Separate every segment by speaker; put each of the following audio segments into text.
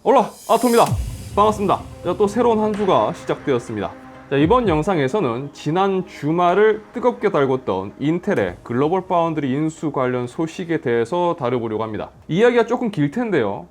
Speaker 1: 올라 아토입니다. 반갑습니다. 자, 또 새로운 한 주가 시작되었습니다. 자, 이번 영상에서는 지난 주말을 뜨겁게 달궜던 인텔의 글로벌 파운드리 인수 관련 소식에 대해서 다뤄보려고 합니다. 이야기가 조금 길 텐데요.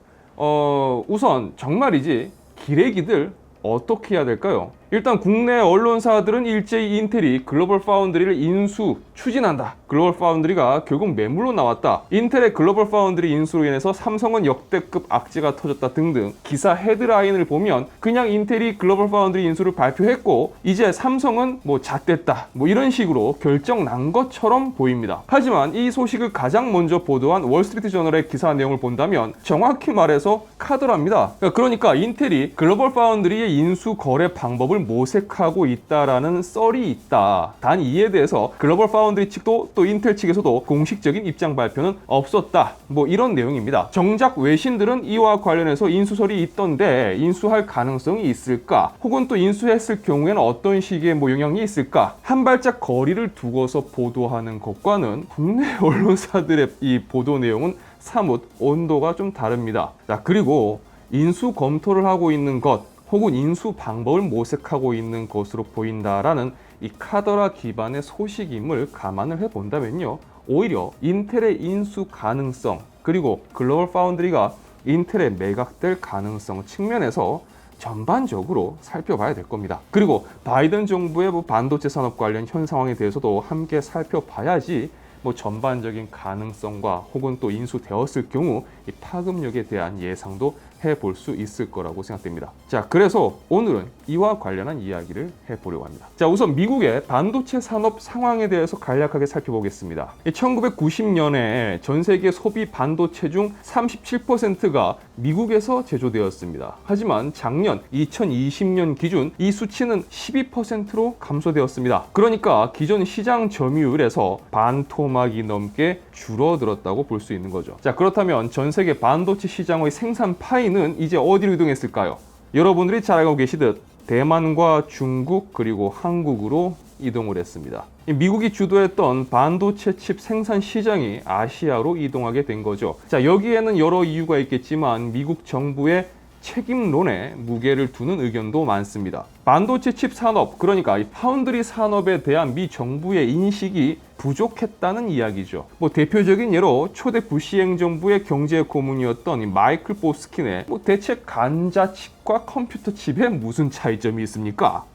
Speaker 1: 우선 정말이지 기레기들 어떻게 해야 될까요? 일단 국내 언론사들은 일제히 인텔이 글로벌 파운드리를 인수 추진한다. 글로벌 파운드리가 결국 매물로 나왔다. 인텔의 글로벌 파운드리 인수로 인해서 삼성은 역대급 악재가 터졌다 등등 기사 헤드라인을 보면 그냥 인텔이 글로벌 파운드리 인수를 발표했고 이제 삼성은 뭐 잣됐다. 뭐 이런 식으로 결정 난 것처럼 보입니다. 하지만 이 소식을 가장 먼저 보도한 월스트리트 저널의 기사 내용을 본다면 정확히 말해서 카더랍니다. 그러니까 인텔이 글로벌 파운드리의 인수 거래 방법을 모색하고 있다라는 썰이 있다. 단 이에 대해서 글로벌 파운드리 측도 또 인텔 측에서도 공식적인 입장 발표는 없었다. 뭐 이런 내용입니다. 정작 외신들은 이와 관련해서 인수설이 있던데 인수할 가능성이 있을까? 혹은 또 인수했을 경우에는 어떤 식의 뭐 영향이 있을까? 한 발짝 거리를 두고서 보도하는 것과는 국내 언론사들의 이 보도 내용은 사뭇 온도가 좀 다릅니다. 자, 그리고 인수 검토를 하고 있는 것 혹은 인수 방법을 모색하고 있는 것으로 보인다라는 이 카더라 기반의 소식임을 감안을 해본다면요. 오히려 인텔의 인수 가능성 그리고 글로벌 파운드리가 인텔에 매각될 가능성 측면에서 전반적으로 살펴봐야 될 겁니다. 그리고 바이든 정부의 반도체 산업 관련 현 상황에 대해서도 함께 살펴봐야지 뭐 전반적인 가능성과 혹은 또 인수되었을 경우 이 파급력에 대한 예상도 해볼 수 있을 거라고 생각됩니다. 자, 그래서 오늘은 이와 관련한 이야기를 해보려고 합니다. 자, 우선 미국의 반도체 산업 상황에 대해서 간략하게 살펴보겠습니다. 1990년에 전 세계 소비 반도체 중 37%가 미국에서 제조되었습니다. 하지만 작년 2020년 기준 이 수치는 12%로 감소되었습니다. 그러니까 기존 시장 점유율에서 반토막이 넘게 줄어들었다고 볼 수 있는 거죠. 자, 그렇다면 전 세계 반도체 시장의 생산 파이는 이제 어디로 이동했을까요? 여러분들이 잘 알고 계시듯 대만과 중국 그리고 한국으로 이동을 했습니다. 미국이 주도했던 반도체 칩 생산 시장이 아시아로 이동하게 된 거죠. 자, 여기에는 여러 이유가 있겠지만 미국 정부의 책임론에 무게를 두는 의견도 많습니다. 반도체 칩 산업, 그러니까 이 파운드리 산업에 대한 미 정부의 인식이 부족했다는 이야기죠. 뭐 대표적인 예로 초대 부시 행정부의 경제 고문이었던 이 마이클 보스킨의 대체 감자칩과 컴퓨터 칩에 무슨 차이점이 있습니까?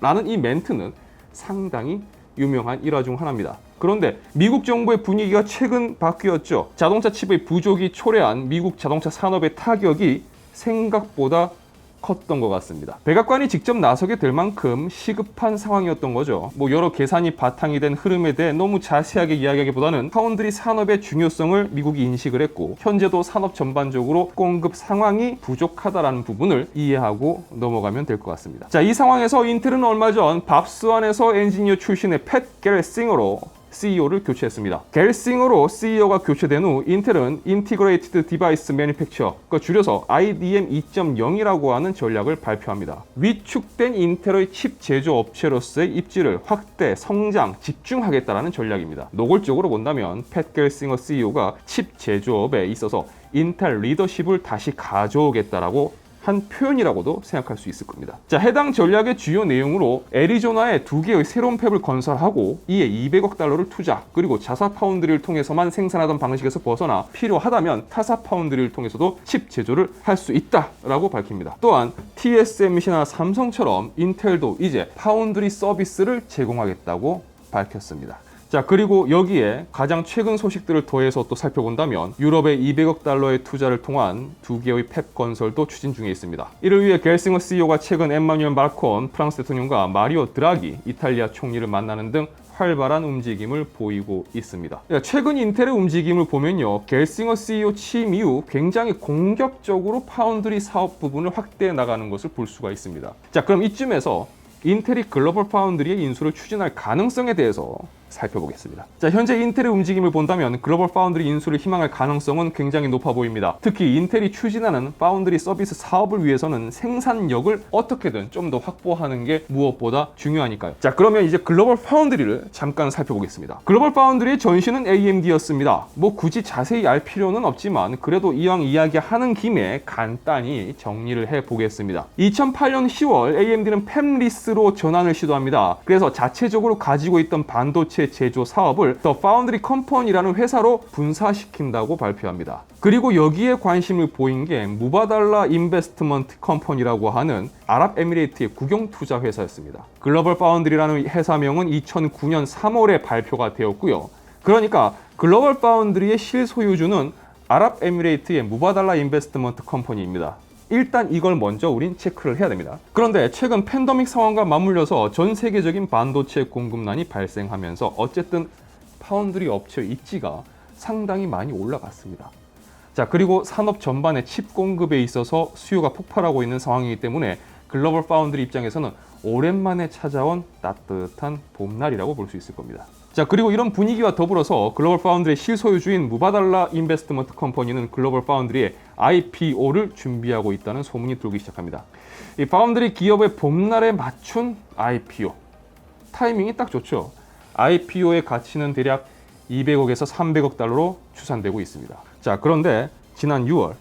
Speaker 1: 라는 이 멘트는 상당히 유명한 일화 중 하나입니다. 그런데 미국 정부의 분위기가 최근 바뀌었죠. 자동차 칩의 부족이 초래한 미국 자동차 산업의 타격이 생각보다 컸던 것 같습니다. 백악관이 직접 나서게 될 만큼 시급한 상황이었던 거죠. 뭐 여러 계산이 바탕이 된 흐름에 대해 너무 자세하게 이야기하기보다는 파운드리 산업의 중요성을 미국이 인식을 했고 현재도 산업 전반적으로 공급 상황이 부족하다라는 부분을 이해하고 넘어가면 될 것 같습니다. 자, 이 상황에서 인텔은 얼마 전 밥스완에서 엔지니어 출신의 팻 갤싱어로 CEO를 교체했습니다. 갤싱어로 CEO가 교체된 후 인텔은 Integrated Device Manufacturer, 줄여서 IDM 2.0이라고 하는 전략을 발표합니다. 위축된 인텔의 칩 제조 업체로서의 입지를 확대, 성장, 집중하겠다라는 전략입니다. 노골적으로 본다면 팻 갤싱어 CEO가 칩 제조업에 있어서 인텔 리더십을 다시 가져오겠다라고 한 표현이라고도 생각할 수 있을 겁니다. 자, 해당 전략의 주요 내용으로 애리조나에 2개의 새로운 팹을 건설하고 이에 200억 달러를 투자, 그리고 자사 파운드리를 통해서만 생산하던 방식에서 벗어나 필요하다면 타사 파운드리를 통해서도 칩 제조를 할 수 있다라고 밝힙니다. 또한 TSMC나 삼성처럼 인텔도 이제 파운드리 서비스를 제공하겠다고 밝혔습니다. 자, 그리고 여기에 가장 최근 소식들을 더해서 또 살펴본다면 유럽의 200억 달러의 투자를 통한 2개의 팹 건설도 추진 중에 있습니다. 이를 위해 갤싱어 CEO가 최근 엠마뉴엘 마크론 프랑스 대통령과 마리오 드라기 이탈리아 총리를 만나는 등 활발한 움직임을 보이고 있습니다. 최근 인텔의 움직임을 보면요, 갤싱어 CEO 취임 이후 굉장히 공격적으로 파운드리 사업 부분을 확대해 나가는 것을 볼 수가 있습니다. 자, 그럼 이쯤에서 인텔이 글로벌 파운드리의 인수를 추진할 가능성에 대해서 살펴보겠습니다. 자, 현재 인텔의 움직임을 본다면 글로벌 파운드리 인수를 희망할 가능성은 굉장히 높아 보입니다. 특히 인텔이 추진하는 파운드리 서비스 사업을 위해서는 생산력을 어떻게든 좀 더 확보하는 게 무엇보다 중요하니까요. 자, 그러면 이제 글로벌 파운드리를 잠깐 살펴보겠습니다. 글로벌 파운드리의 전신은 AMD였습니다. 뭐 굳이 자세히 알 필요는 없지만 그래도 이왕 이야기하는 김에 간단히 정리를 해보겠습니다. 2008년 10월 AMD는 팹리스로 전환을 시도합니다. 그래서 자체적으로 가지고 있던 반도체 제조 사업을 더 파운드리 컴퍼니라는 회사로 분사시킨다고 발표합니다. 그리고 여기에 관심을 보인 게 무바달라 인베스트먼트 컴퍼니라고 하는 아랍에미레이트의 국영 투자 회사였습니다. 글로벌 파운드리라는 회사명은 2009년 3월에 발표가 되었고요. 그러니까 글로벌 파운드리의 실소유주는 아랍에미레이트의 무바달라 인베스트먼트 컴퍼니입니다. 일단 이걸 먼저 우린 체크를 해야 됩니다. 그런데 최근 팬데믹 상황과 맞물려서 전 세계적인 반도체 공급난이 발생하면서 어쨌든 파운드리 업체 입지가 상당히 많이 올라갔습니다. 자, 그리고 산업 전반의 칩 공급에 있어서 수요가 폭발하고 있는 상황이기 때문에 글로벌 파운드리 입장에서는 오랜만에 찾아온 따뜻한 봄날이라고 볼 수 있을 겁니다. 자, 그리고 이런 분위기와 더불어서 글로벌 파운드리의 실소유주인 무바달라 인베스트먼트 컴퍼니는 글로벌 파운드리의 IPO를 준비하고 있다는 소문이 돌기 시작합니다. 이 파운드리 기업의 봄날에 맞춘 IPO. 타이밍이 딱 좋죠. IPO의 가치는 대략 200억에서 300억 달러로 추산되고 있습니다. 자, 그런데 지난 6월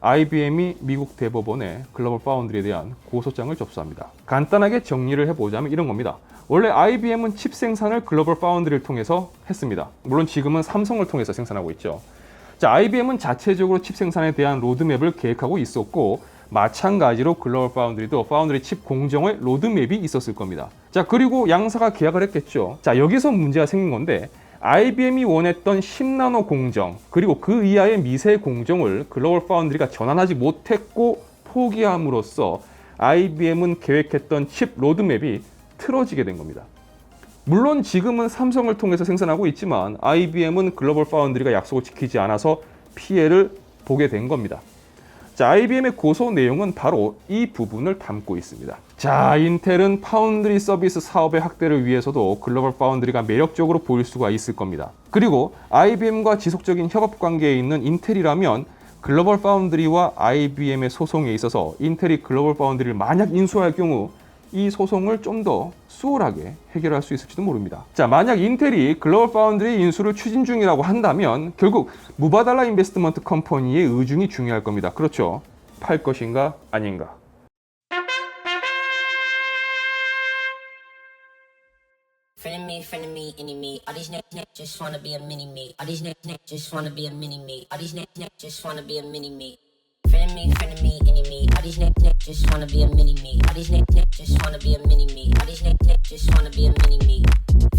Speaker 1: IBM이 미국 대법원에 글로벌 파운드리에 대한 고소장을 접수합니다. 간단하게 정리를 해보자면 이런 겁니다. 원래 IBM은 칩 생산을 글로벌 파운드리를 통해서 했습니다. 물론 지금은 삼성을 통해서 생산하고 있죠. 자, IBM은 자체적으로 칩 생산에 대한 로드맵을 계획하고 있었고 마찬가지로 글로벌 파운드리도 파운드리 칩 공정의 로드맵이 있었을 겁니다. 자, 그리고 양사가 계약을 했겠죠. 자, 여기서 문제가 생긴 건데 IBM이 원했던 10나노 공정 그리고 그 이하의 미세 공정을 글로벌 파운드리가 전환하지 못했고 포기함으로써 IBM은 계획했던 칩 로드맵이 틀어지게 된 겁니다. 물론 지금은 삼성을 통해서 생산하고 있지만 IBM은 글로벌 파운드리가 약속을 지키지 않아서 피해를 보게 된 겁니다. 자, IBM의 고소 내용은 바로 이 부분을 담고 있습니다. 자, 인텔은 파운드리 서비스 사업의 확대를 위해서도 글로벌 파운드리가 매력적으로 보일 수가 있을 겁니다. 그리고 IBM과 지속적인 협업 관계에 있는 인텔이라면 글로벌 파운드리와 IBM의 소송에 있어서 인텔이 글로벌 파운드리를 만약 인수할 경우 이 소송을 좀 더 수월하게 해결할 수 있을지도 모릅니다. 자, 만약 인텔이 글로벌 파운드리 인수를 추진 중이라고 한다면 결국 무바달라 인베스트먼트 컴퍼니의 의중이 중요할 겁니다. 그렇죠? 팔 것인가 아닌가.
Speaker 2: Friend of me, enemy. All these niggas just wanna be a mini me. All these niggas just wanna be a mini me. All these niggas just wanna be a mini me. Friend of me, enemy. All these niggas just wanna be a mini me. All these niggas just wanna be a mini me. All these niggas just wanna be a mini me.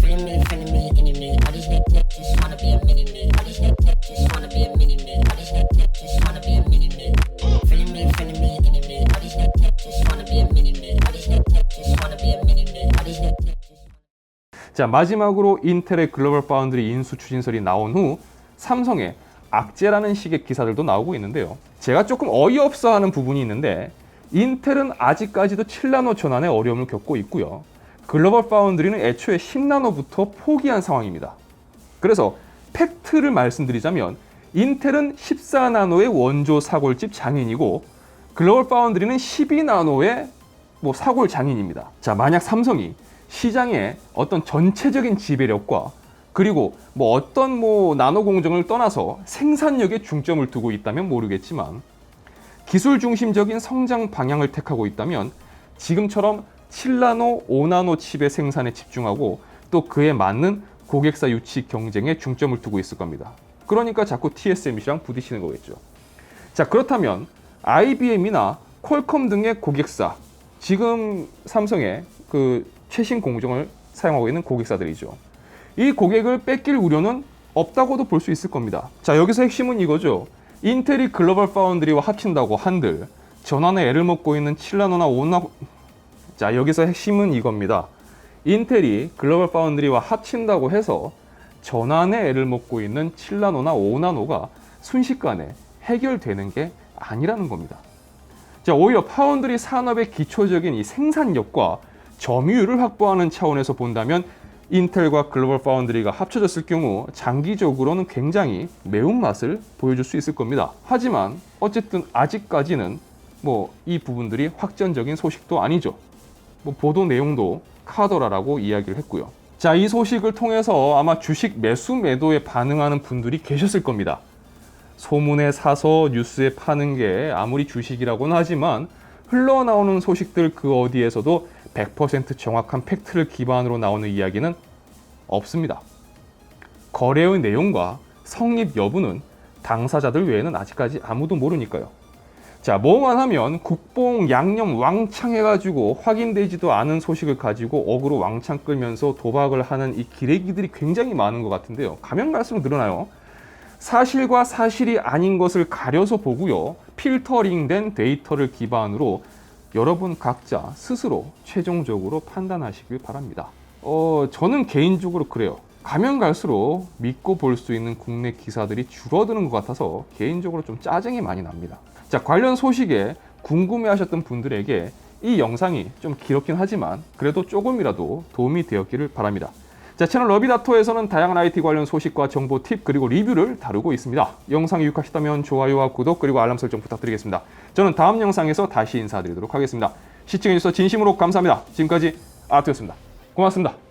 Speaker 2: Friend of me, enemy. All these niggas just wanna be a mini me. All these niggas just wanna be a mini me. All these niggas just wanna be a mini me. Friend of me, enemy. All these niggas just wanna be a mini me. All these niggas just wanna be a mini me. All these niggas.
Speaker 1: 자, 마지막으로 인텔의 글로벌 파운드리 인수 추진설이 나온 후 삼성의 악재라는 식의 기사들도 나오고 있는데요. 제가 조금 어이없어 하는 부분이 있는데 인텔은 아직까지도 7나노 전환에 어려움을 겪고 있고요. 글로벌 파운드리는 애초에 10나노부터 포기한 상황입니다. 그래서 팩트를 말씀드리자면 인텔은 14나노의 원조 사골집 장인이고 글로벌 파운드리는 12나노의 사골 장인입니다. 자, 만약 삼성이 시장의 어떤 전체적인 지배력과 그리고 어떤 나노 공정을 떠나서 생산력에 중점을 두고 있다면 모르겠지만 기술 중심적인 성장 방향을 택하고 있다면 지금처럼 7나노, 5나노 칩의 생산에 집중하고 또 그에 맞는 고객사 유치 경쟁에 중점을 두고 있을 겁니다. 그러니까 자꾸 TSMC랑 부딪히는 거겠죠. 자, 그렇다면 IBM이나 퀄컴 등의 고객사, 지금 삼성의 최신 공정을 사용하고 있는 고객사들이죠. 이 고객을 뺏길 우려는 없다고도 볼 수 있을 겁니다. 자, 여기서 핵심은 이거죠. 인텔이 글로벌 파운드리와 합친다고 한들 전환에 애를 먹고 있는 7나노나 5나노. 자, 여기서 핵심은 이겁니다. 인텔이 글로벌 파운드리와 합친다고 해서 전환에 애를 먹고 있는 7나노나 5나노가 순식간에 해결되는 게 아니라는 겁니다. 자, 오히려 파운드리 산업의 기초적인 이 생산력과 점유율을 확보하는 차원에서 본다면 인텔과 글로벌 파운드리가 합쳐졌을 경우 장기적으로는 굉장히 매운맛을 보여줄 수 있을 겁니다. 하지만 어쨌든 아직까지는 이 부분들이 확정적인 소식도 아니죠. 보도 내용도 카더라라고 이야기를 했고요. 자, 이 소식을 통해서 아마 주식 매수 매도에 반응하는 분들이 계셨을 겁니다. 소문에 사서 뉴스에 파는 게 아무리 주식이라고는 하지만 흘러나오는 소식들 그 어디에서도 100% 정확한 팩트를 기반으로 나오는 이야기는 없습니다. 거래의 내용과 성립 여부는 당사자들 외에는 아직까지 아무도 모르니까요. 자, 뭐만 하면 국뽕 양념 왕창 해가지고 확인되지도 않은 소식을 가지고 어그로 왕창 끌면서 도박을 하는 이 기레기들이 굉장히 많은 것 같은데요. 가면 갈수록 늘어나요. 사실과 사실이 아닌 것을 가려서 보고요. 필터링된 데이터를 기반으로 여러분 각자 스스로 최종적으로 판단하시길 바랍니다. 저는 개인적으로 그래요. 가면 갈수록 믿고 볼 수 있는 국내 기사들이 줄어드는 것 같아서 개인적으로 좀 짜증이 많이 납니다. 자, 관련 소식에 궁금해하셨던 분들에게 이 영상이 좀 길었긴 하지만 그래도 조금이라도 도움이 되었기를 바랍니다. 자, 채널 러비다토에서는 다양한 IT 관련 소식과 정보 팁 그리고 리뷰를 다루고 있습니다. 영상이 유익하시다면 좋아요와 구독 그리고 알람 설정 부탁드리겠습니다. 저는 다음 영상에서 다시 인사드리도록 하겠습니다. 시청해주셔서 진심으로 감사합니다. 지금까지 아토였습니다. 고맙습니다.